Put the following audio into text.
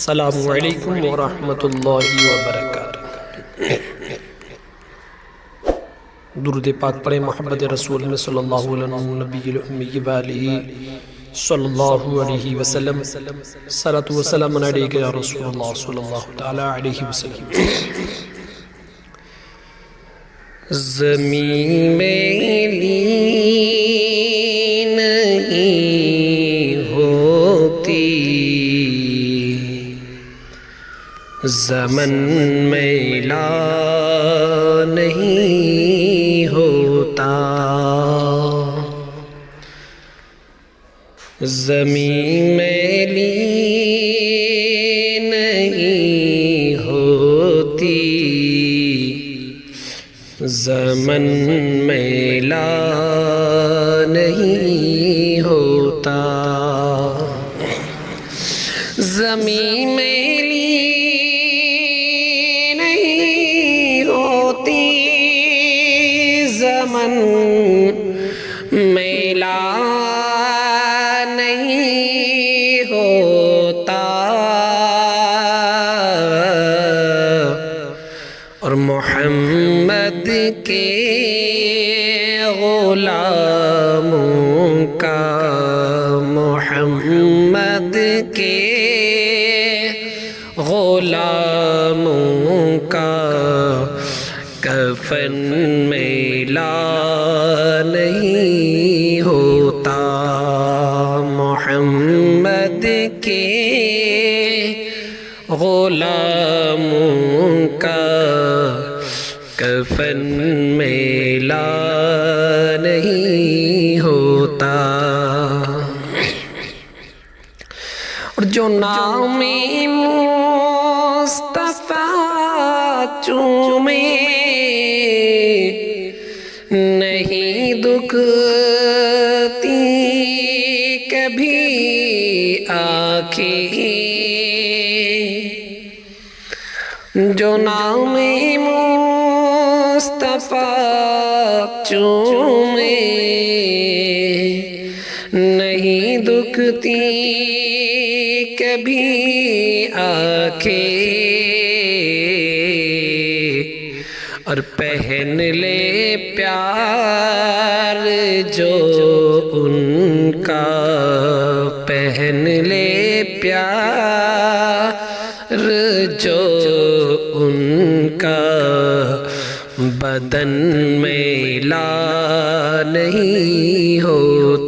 السلام علیکم ورحمۃ اللہ وبرکاتہ۔ درود پاک پڑھیں محمد رسول میں صلی اللہ علیہ نبی الامی وآلہ صلی اللہ علیہ وسلم۔ صلاۃ و سلام علیک یا رسول اللہ صلی اللہ تعالی علیہ وسلم۔ زمین میلی نہیں ہوتی، زمن میلا نہیں ہوتا، زمین میلی نہیں ہوتی، زمن میلا نہیں ہوتا، زمین میلی نہیں ہوتی، زمن میلا نہیں ہوتا، اور محمد کے غلاموں کا، محمد کے غلاموں کا کفن میلا نہیں ہوتا، محمد کے غلاموں کا کفن میلا نہیں ہوتا، اور جو نام مصطفیٰ چومے نہیں دکھتی کبھی آنکھیں، جو نام مصطفیٰ چومے نہیں دکھتی کبھی آنکھیں، اور پہن لے پیار جو ان کا، پہن لے پیار جو ان کا، بدن میلا نہیں ہوتا۔